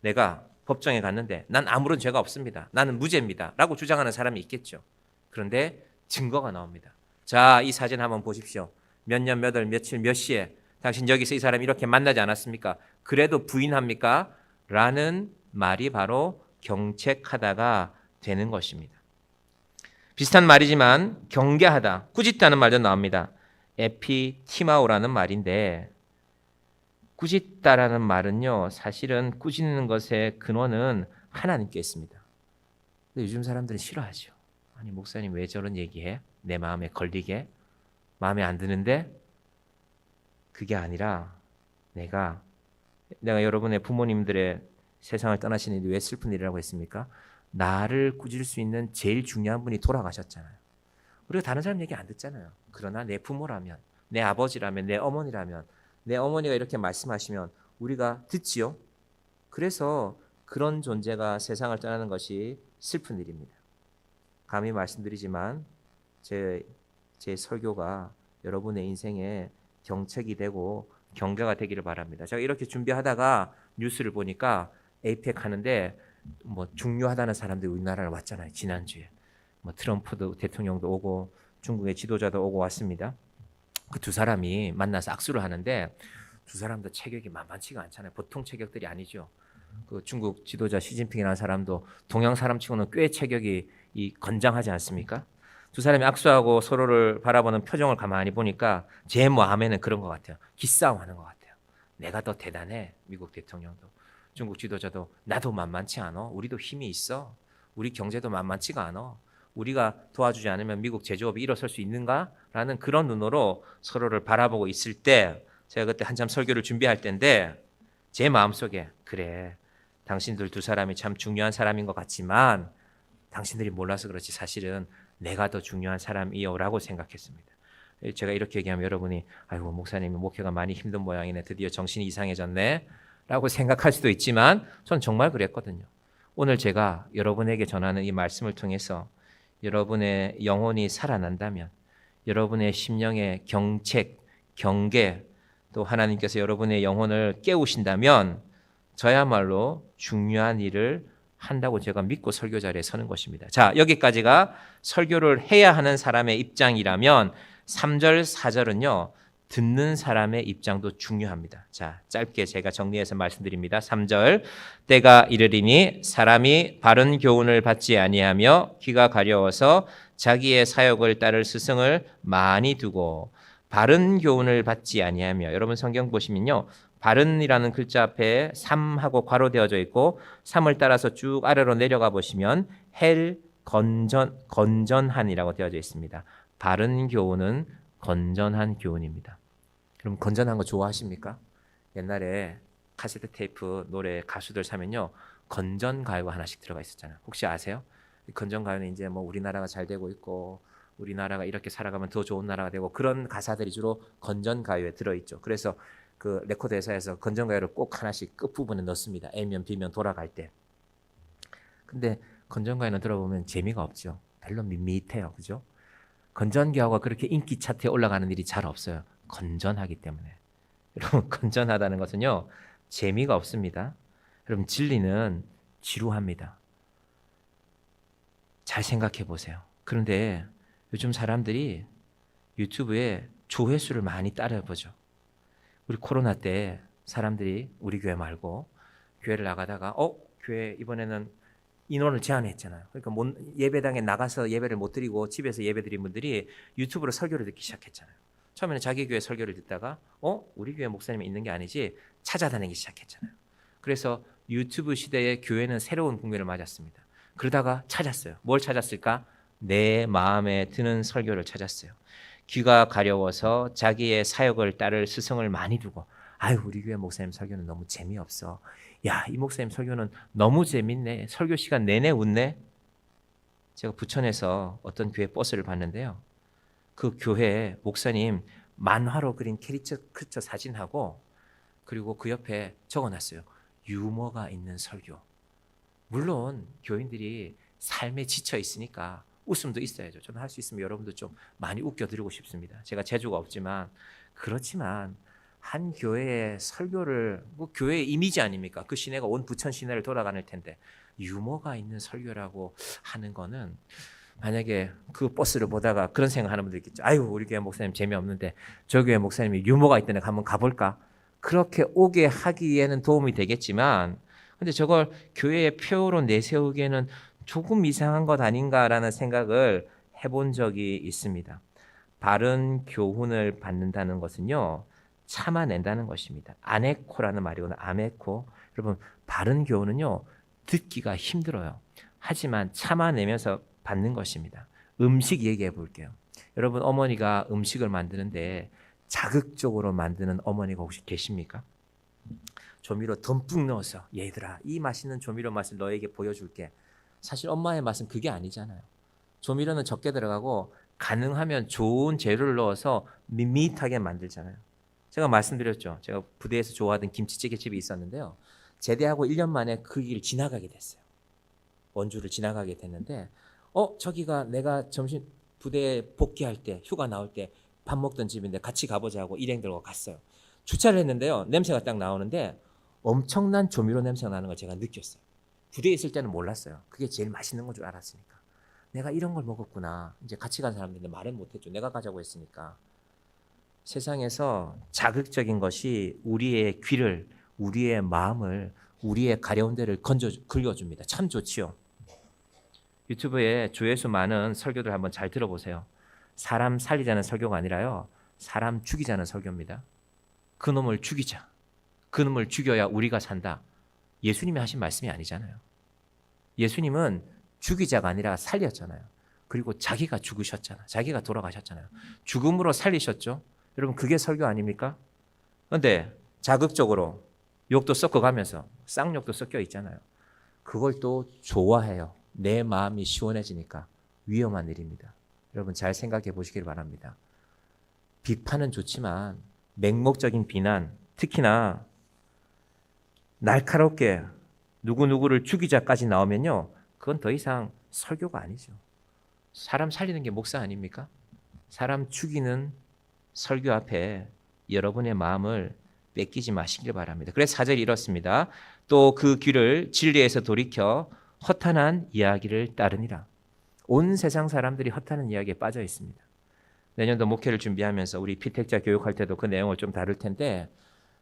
내가 법정에 갔는데 난 아무런 죄가 없습니다. 나는 무죄입니다. 라고 주장하는 사람이 있겠죠. 그런데 증거가 나옵니다. 자, 이 사진 한번 보십시오. 몇 년, 몇 월, 며칠, 몇 시에 당신 여기서 이 사람 이렇게 만나지 않았습니까? 그래도 부인합니까? 라는 말이 바로 경책하다가 되는 것입니다. 비슷한 말이지만 경계하다, 꾸짖다는 말도 나옵니다. 에피티마오라는 말인데, 꾸짖다라는 말은요, 사실은 꾸짖는 것의 근원은 하나님께 있습니다. 근데 요즘 사람들은 싫어하죠. 아니, 목사님 왜 저런 얘기해? 내 마음에 걸리게? 마음에 안 드는데? 그게 아니라 내가 여러분의 부모님들의 세상을 떠나신 일이 왜 슬픈 일이라고 했습니까? 나를 꾸짖을 수 있는 제일 중요한 분이 돌아가셨잖아요. 우리가 다른 사람 얘기 안 듣잖아요. 그러나 내 부모라면, 내 아버지라면, 내 어머니라면, 내 어머니가 이렇게 말씀하시면 우리가 듣지요. 그래서 그런 존재가 세상을 떠나는 것이 슬픈 일입니다. 감히 말씀드리지만 제 설교가 여러분의 인생에 경책이 되고 경계가 되기를 바랍니다. 제가 이렇게 준비하다가 뉴스를 보니까 에이펙 하는데 뭐 중요하다는 사람들이 우리나라를 왔잖아요. 지난주에 뭐 트럼프도 대통령도 오고 중국의 지도자도 오고 왔습니다. 그 두 사람이 만나서 악수를 하는데 두 사람도 체격이 만만치가 않잖아요. 보통 체격들이 아니죠. 그 중국 지도자 시진핑이라는 사람도 동양 사람치고는 꽤 체격이 건장하지 않습니까? 두 사람이 악수하고 서로를 바라보는 표정을 가만히 보니까 제 마음에는 그런 것 같아요. 기싸움하는 것 같아요. 내가 더 대단해. 미국 대통령도. 중국 지도자도 나도 만만치 않아. 우리도 힘이 있어. 우리 경제도 만만치가 않아. 우리가 도와주지 않으면 미국 제조업이 일어설 수 있는가? 라는 그런 눈으로 서로를 바라보고 있을 때 제가 그때 한참 설교를 준비할 때인데 제 마음속에 그래, 당신들 두 사람이 참 중요한 사람인 것 같지만 당신들이 몰라서 그렇지 사실은 내가 더 중요한 사람이요라고 생각했습니다. 제가 이렇게 얘기하면 여러분이 아이고 목사님이 목회가 많이 힘든 모양이네. 드디어 정신이 이상해졌네. 라고 생각할 수도 있지만 전 정말 그랬거든요. 오늘 제가 여러분에게 전하는 이 말씀을 통해서 여러분의 영혼이 살아난다면 여러분의 심령의 경책, 경계 또 하나님께서 여러분의 영혼을 깨우신다면 저야말로 중요한 일을 한다고 제가 믿고 설교 자리에 서는 것입니다. 자, 여기까지가 설교를 해야 하는 사람의 입장이라면 3절, 4절은요. 듣는 사람의 입장도 중요합니다. 자, 짧게 제가 정리해서 말씀드립니다. 3절, 때가 이르리니 사람이 바른 교훈을 받지 아니하며 귀가 가려워서 자기의 사욕을 따를 스승을 많이 두고 바른 교훈을 받지 아니하며, 여러분 성경 보시면요. 바른이라는 글자 앞에 3하고 괄호되어져 있고 3을 따라서 쭉 아래로 내려가 보시면 헬 건전한이라고 되어져 있습니다. 바른 교훈은 건전한 교훈입니다. 그럼 건전한 거 좋아하십니까? 옛날에 카세트 테이프 노래 가수들 사면요. 건전 가요가 하나씩 들어가 있었잖아요. 혹시 아세요? 건전 가요는 이제 뭐 우리나라가 잘 되고 있고 우리나라가 이렇게 살아가면 더 좋은 나라가 되고 그런 가사들이 주로 건전 가요에 들어 있죠. 그래서 그 레코드 회사에서 건전 가요를 꼭 하나씩 끝부분에 넣습니다. A면 B면 돌아갈 때. 근데 건전 가요는 들어보면 재미가 없죠. 별로 밋밋해요. 그죠? 건전 가요가 그렇게 인기 차트에 올라가는 일이 잘 없어요. 건전하기 때문에. 여러분 건전하다는 것은요. 재미가 없습니다. 여러분 진리는 지루합니다. 잘 생각해 보세요. 그런데 요즘 사람들이 유튜브에 조회수를 많이 따라보죠. 우리 코로나 때 사람들이 우리 교회 말고 교회를 나가다가 교회 이번에는 인원을 제한했잖아요. 그러니까 예배당에 나가서 예배를 못 드리고 집에서 예배 드린 분들이 유튜브로 설교를 듣기 시작했잖아요. 처음에는 자기 교회 설교를 듣다가 우리 교회 목사님이 있는 게 아니지 찾아다니기 시작했잖아요. 그래서 유튜브 시대에 교회는 새로운 국면을 맞았습니다. 그러다가 찾았어요. 뭘 찾았을까? 내 마음에 드는 설교를 찾았어요. 귀가 가려워서 자기의 사역을 따를 스승을 많이 두고 우리 교회 목사님 설교는 너무 재미없어. 야, 이 목사님 설교는 너무 재밌네. 설교 시간 내내 웃네. 제가 부천에서 어떤 교회 버스를 봤는데요. 그 교회 목사님 만화로 그린 캐리커처 사진하고 그리고 그 옆에 적어놨어요. 유머가 있는 설교. 물론 교인들이 삶에 지쳐 있으니까 웃음도 있어야죠. 저는 할 수 있으면 여러분도 좀 많이 웃겨드리고 싶습니다. 제가 재주가 없지만 그렇지만 한 교회의 설교를 교회의 이미지 아닙니까? 그 시내가 온 부천 시내를 돌아가는 텐데 유머가 있는 설교라고 하는 거는 만약에 그 버스를 보다가 그런 생각하는 분들 있겠죠. 우리 교회 목사님 재미없는데 저 교회 목사님이 유머가 있다네 한번 가볼까? 그렇게 오게 하기에는 도움이 되겠지만 근데 저걸 교회의 표로 내세우기에는 조금 이상한 것 아닌가라는 생각을 해본 적이 있습니다. 바른 교훈을 받는다는 것은요. 참아낸다는 것입니다. 아네코라는 말이거든요. 아메코. 여러분 바른 교훈은요. 듣기가 힘들어요. 하지만 참아내면서 받는 것입니다. 음식 얘기해 볼게요. 여러분 어머니가 음식을 만드는데 자극적으로 만드는 어머니가 혹시 계십니까? 조미료 듬뿍 넣어서 얘들아 이 맛있는 조미료 맛을 너에게 보여줄게. 사실 엄마의 맛은 그게 아니잖아요. 조미료는 적게 들어가고 가능하면 좋은 재료를 넣어서 밋밋하게 만들잖아요. 제가 말씀드렸죠. 제가 부대에서 좋아하던 김치찌개 집이 있었는데요. 제대하고 1년 만에 그 길 지나가게 됐어요. 원주를 지나가게 됐는데 저기가 내가 점심 부대에 복귀할 때 휴가 나올 때 밥 먹던 집인데 같이 가보자 하고 일행 들고 갔어요. 주차를 했는데요. 냄새가 딱 나오는데 엄청난 조미료 냄새가 나는 걸 제가 느꼈어요. 부대에 있을 때는 몰랐어요. 그게 제일 맛있는 건 줄 알았으니까. 내가 이런 걸 먹었구나. 이제 같이 간 사람들인데 말은 못했죠. 내가 가자고 했으니까. 세상에서 자극적인 것이 우리의 귀를, 우리의 마음을, 우리의 가려운 데를 긁어줍니다. 참 좋지요. 유튜브에 조회수 많은 설교들 한번 잘 들어보세요. 사람 살리자는 설교가 아니라요. 사람 죽이자는 설교입니다. 그놈을 죽이자. 그놈을 죽여야 우리가 산다. 예수님이 하신 말씀이 아니잖아요. 예수님은 죽이자가 아니라 살렸잖아요. 그리고 자기가 죽으셨잖아요. 자기가 돌아가셨잖아요. 죽음으로 살리셨죠. 여러분 그게 설교 아닙니까? 그런데 자극적으로 욕도 섞어가면서 쌍욕도 섞여 있잖아요. 그걸 또 좋아해요. 내 마음이 시원해지니까 위험한 일입니다. 여러분 잘 생각해 보시길 바랍니다. 비판은 좋지만 맹목적인 비난, 특히나 날카롭게 누구누구를 죽이자까지 나오면요. 그건 더 이상 설교가 아니죠. 사람 살리는 게 목사 아닙니까? 사람 죽이는 설교 앞에 여러분의 마음을 뺏기지 마시길 바랍니다. 그래서 4절이 이렇습니다. 또 그 귀를 진리에서 돌이켜 허탄한 이야기를 따르니라. 온 세상 사람들이 허탄한 이야기에 빠져 있습니다. 내년도 목회를 준비하면서 우리 피택자 교육할 때도 그 내용을 좀 다룰 텐데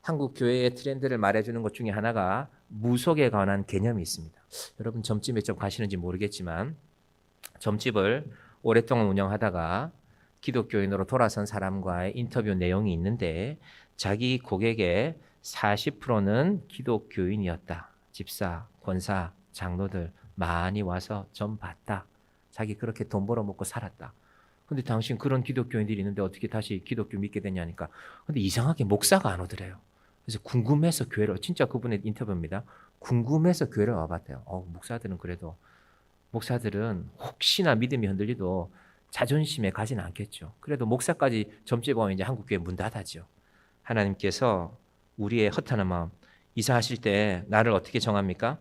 한국 교회의 트렌드를 말해주는 것 중에 하나가 무속에 관한 개념이 있습니다. 여러분 점집에 좀 가시는지 모르겠지만 점집을 오랫동안 운영하다가 기독교인으로 돌아선 사람과의 인터뷰 내용이 있는데 자기 고객의 40%는 기독교인이었다. 집사, 권사, 장로들 많이 와서 점 봤다. 자기 그렇게 돈 벌어먹고 살았다. 근데 당신 그런 기독교인들이 있는데 어떻게 다시 기독교 믿게 됐냐니까. 근데 이상하게 목사가 안 오더래요. 그래서 궁금해서 교회를, 진짜 그분의 인터뷰입니다. 궁금해서 교회를 와봤대요. 목사들은 그래도, 목사들은 혹시나 믿음이 흔들리도 자존심에 가진 않겠죠. 그래도 목사까지 점집 오면 이제 한국 교회 문 닫아죠. 하나님께서 우리의 허탄한 마음, 이사하실 때 나를 어떻게 정합니까?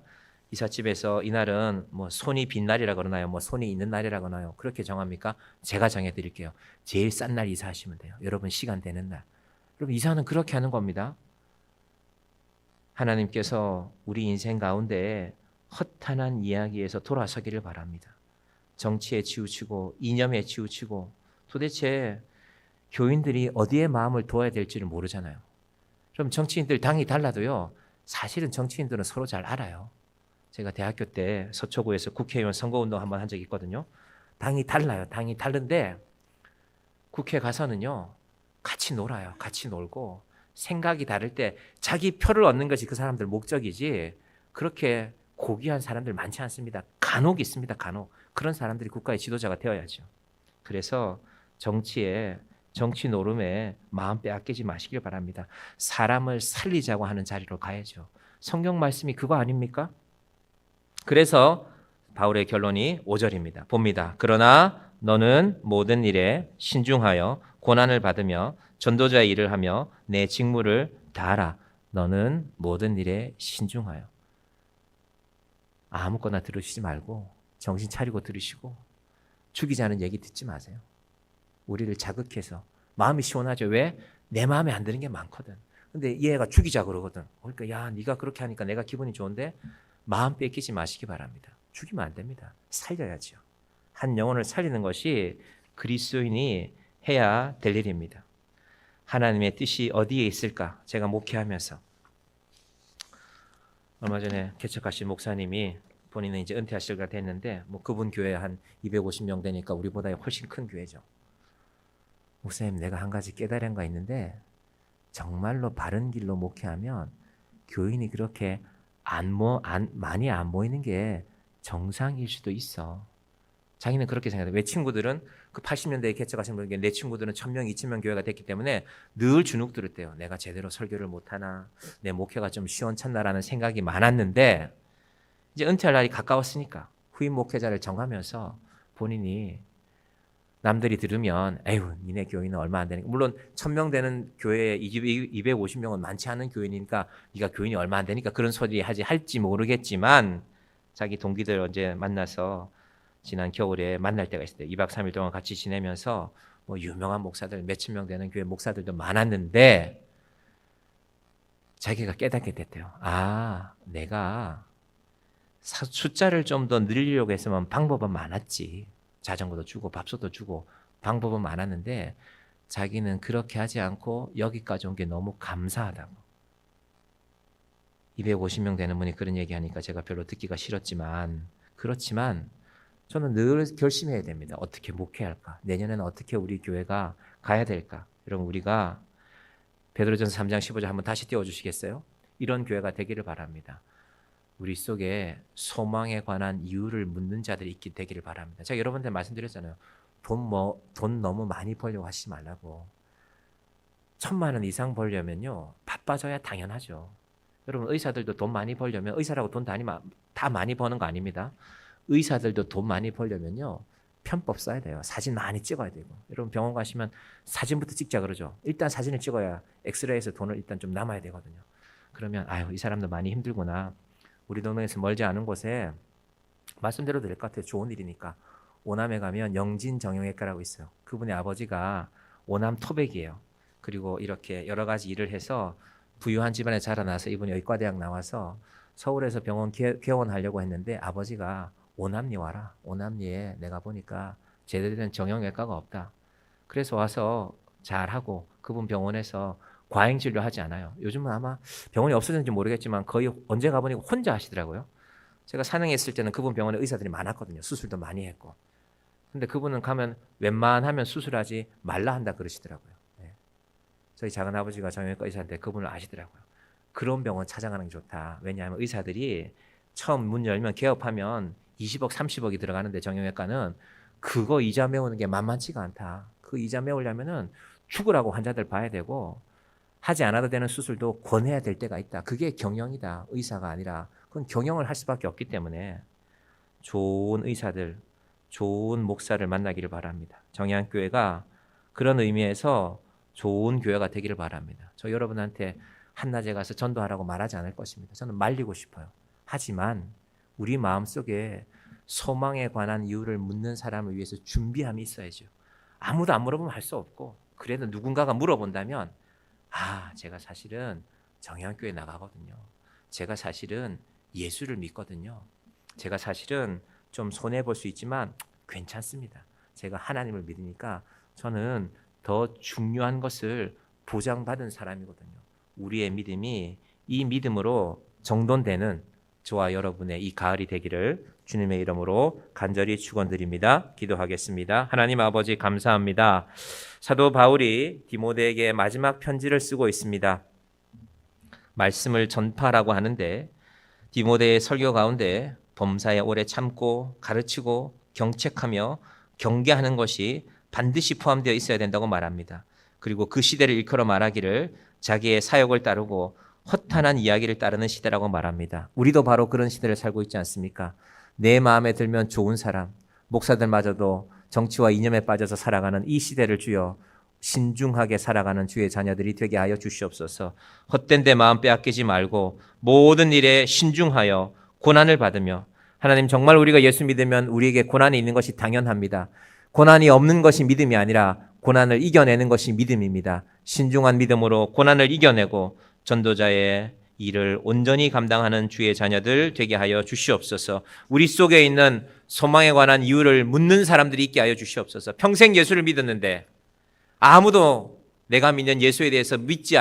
이삿집에서 이날은 뭐 손이 빈 날이라 그러나요? 뭐 손이 있는 날이라 그러나요? 그렇게 정합니까? 제가 정해드릴게요. 제일 싼 날 이사하시면 돼요. 여러분 시간 되는 날. 여러분 이사는 그렇게 하는 겁니다. 하나님께서 우리 인생 가운데 허탄한 이야기에서 돌아서기를 바랍니다. 정치에 치우치고 이념에 치우치고 도대체 교인들이 어디에 마음을 둬야 될지를 모르잖아요. 그럼 정치인들 당이 달라도요. 사실은 정치인들은 서로 잘 알아요. 제가 대학교 때 서초구에서 국회의원 선거운동 한번 한 적이 있거든요. 당이 달라요. 당이 다른데 국회 가서는요. 같이 놀아요. 같이 놀고 생각이 다를 때 자기 표를 얻는 것이 그 사람들 목적이지 그렇게 고귀한 사람들 많지 않습니다. 간혹 있습니다. 간혹. 그런 사람들이 국가의 지도자가 되어야죠. 그래서 정치 노름에 마음 빼앗기지 마시길 바랍니다. 사람을 살리자고 하는 자리로 가야죠. 성경 말씀이 그거 아닙니까? 그래서 바울의 결론이 5절입니다. 봅니다. 그러나 너는 모든 일에 신중하여 고난을 받으며 전도자의 일을 하며 내 직무를 다하라. 너는 모든 일에 신중하여. 아무거나 들으시지 말고 정신 차리고 들으시고 죽이지 않은 얘기 듣지 마세요. 우리를 자극해서 마음이 시원하죠. 왜? 내 마음에 안 드는 게 많거든. 근데 얘가 죽이자 그러거든. 그러니까 야 네가 그렇게 하니까 내가 기분이 좋은데 마음 뺏기지 마시기 바랍니다. 죽이면 안 됩니다. 살려야죠. 한 영혼을 살리는 것이 그리스도인이 해야 될 일입니다. 하나님의 뜻이 어디에 있을까? 제가 목회하면서 얼마 전에 개척하신 목사님이 본인은 이제 은퇴하실 때가 됐는데 뭐 그분 교회 한 250명 되니까 우리보다 훨씬 큰 교회죠. 목사님 내가 한 가지 깨달은 거 있는데 정말로 바른 길로 목회하면 교인이 그렇게 많이 안 모이는 게 정상일 수도 있어. 자기는 그렇게 생각해. 왜 친구들은 그 80년대에 개척하신 분에게 내 친구들은 1000명, 2000명 교회가 됐기 때문에 늘 주눅 들었대요. 내가 제대로 설교를 못하나, 내 목회가 좀 시원찮나라는 생각이 많았는데 이제 은퇴할 날이 가까웠으니까 후임 목회자를 정하면서 본인이 남들이 들으면 에휴 니네 교인은 얼마 안 되니까 물론 1000명 되는 교회에 250명은 많지 않은 교인이니까 네가 교인이 얼마 안 되니까 그런 소리 할지 모르겠지만 자기 동기들 언제 만나서 지난 겨울에 만날 때가 있어요. 2박 3일 동안 같이 지내면서 뭐 유명한 목사들 몇천 명 되는 교회 목사들도 많았는데 자기가 깨닫게 됐대요. 아 내가 숫자를 좀 더 늘리려고 했으면 방법은 많았지. 자전거도 주고 밥솥도 주고 방법은 많았는데 자기는 그렇게 하지 않고 여기까지 온 게 너무 감사하다고. 250명 되는 분이 그런 얘기하니까 제가 별로 듣기가 싫었지만 그렇지만 저는 늘 결심해야 됩니다. 어떻게 목회할까? 내년에는 어떻게 우리 교회가 가야 될까? 여러분 우리가 베드로전서 3장 15절 한번 다시 띄워주시겠어요? 이런 교회가 되기를 바랍니다. 우리 속에 소망에 관한 이유를 묻는 자들이 있게 되기를 바랍니다. 제가 여러분한테 말씀드렸잖아요. 돈 너무 많이 벌려고 하시지 말라고. 1000만 원 이상 벌려면요. 바빠져야 당연하죠. 여러분 의사들도 돈 많이 벌려면 의사라고 돈 다 많이 버는 거 아닙니다. 의사들도 돈 많이 벌려면요. 편법 써야 돼요. 사진 많이 찍어야 되고. 여러분 병원 가시면 사진부터 찍자 그러죠. 일단 사진을 찍어야 엑스레이에서 돈을 일단 좀 남아야 되거든요. 그러면 아유 이 사람도 많이 힘들구나. 우리 동네에서 멀지 않은 곳에 말씀드려도 될 것 같아요. 좋은 일이니까. 오남에 가면 영진 정형외과라고 있어요. 그분의 아버지가 오남 토백이에요. 그리고 이렇게 여러 가지 일을 해서 부유한 집안에 자라나서 이분이 의과대학 나와서 서울에서 병원 개원하려고 했는데 아버지가 오남리 와라. 오남리에 내가 보니까 제대로 된 정형외과가 없다. 그래서 와서 잘하고 그분 병원에서 과잉 진료하지 않아요. 요즘은 아마 병원이 없어졌는지 모르겠지만 거의 언제 가보니까 혼자 하시더라고요. 제가 산흥에 있을 때는 그분 병원에 의사들이 많았거든요. 수술도 많이 했고. 근데 그분은 가면 웬만하면 수술하지 말라 한다 그러시더라고요. 네. 저희 작은아버지가 정형외과 의사인데 그분을 아시더라고요. 그런 병원 찾아가는 게 좋다. 왜냐하면 의사들이 처음 문 열면 개업하면 20억, 30억이 들어가는데 정형외과는 그거 이자 메우는 게 만만치가 않다. 그 이자 메우려면은 죽으라고 환자들 봐야 되고 하지 않아도 되는 수술도 권해야 될 때가 있다. 그게 경영이다. 의사가 아니라 그건 경영을 할 수밖에 없기 때문에 좋은 의사들, 좋은 목사를 만나기를 바랍니다. 정의한교회가 그런 의미에서 좋은 교회가 되기를 바랍니다. 저 여러분한테 한낮에 가서 전도하라고 말하지 않을 것입니다. 저는 말리고 싶어요. 하지만 우리 마음속에 소망에 관한 이유를 묻는 사람을 위해서 준비함이 있어야죠. 아무도 안 물어보면 할 수 없고 그래도 누군가가 물어본다면 제가 사실은 정의한교회 나가거든요. 제가 사실은 예수를 믿거든요. 제가 사실은 좀 손해볼 수 있지만 괜찮습니다. 제가 하나님을 믿으니까 저는 더 중요한 것을 보장받은 사람이거든요. 우리의 믿음이 이 믿음으로 정돈되는 저와 여러분의 이 가을이 되기를 주님의 이름으로 간절히 축원드립니다. 기도하겠습니다. 하나님 아버지 감사합니다. 사도 바울이 디모데에게 마지막 편지를 쓰고 있습니다. 말씀을 전파하라고 하는데 디모데의 설교 가운데 범사에 오래 참고 가르치고 경책하며 경계하는 것이 반드시 포함되어 있어야 된다고 말합니다. 그리고 그 시대를 일컬어 말하기를 자기의 사역을 따르고 허탄한 이야기를 따르는 시대라고 말합니다. 우리도 바로 그런 시대를 살고 있지 않습니까? 내 마음에 들면 좋은 사람, 목사들마저도 정치와 이념에 빠져서 살아가는 이 시대를 주여 신중하게 살아가는 주의 자녀들이 되게 하여 주시옵소서. 헛된 데 마음 빼앗기지 말고 모든 일에 신중하여 고난을 받으며 하나님 정말 우리가 예수 믿으면 우리에게 고난이 있는 것이 당연합니다. 고난이 없는 것이 믿음이 아니라 고난을 이겨내는 것이 믿음입니다. 신중한 믿음으로 고난을 이겨내고 전도자의 일을 온전히 감당하는 주의 자녀들 되게 하여 주시옵소서. 우리 속에 있는 소망에 관한 이유를 묻는 사람들이 있게 하여 주시옵소서. 평생 예수를 믿었는데 아무도 내가 믿는 예수에 대해서 묻지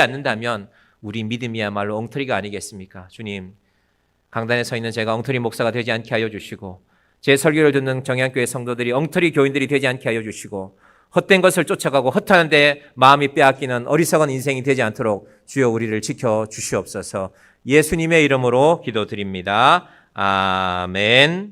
않는다면 우리 믿음이야말로 엉터리가 아니겠습니까? 주님, 강단에 서 있는 제가 엉터리 목사가 되지 않게 하여 주시고 제 설교를 듣는 정향교회 성도들이 엉터리 교인들이 되지 않게 하여 주시고 헛된 것을 쫓아가고 헛하는데 마음이 빼앗기는 어리석은 인생이 되지 않도록 주여 우리를 지켜 주시옵소서. 예수님의 이름으로 기도드립니다. 아멘.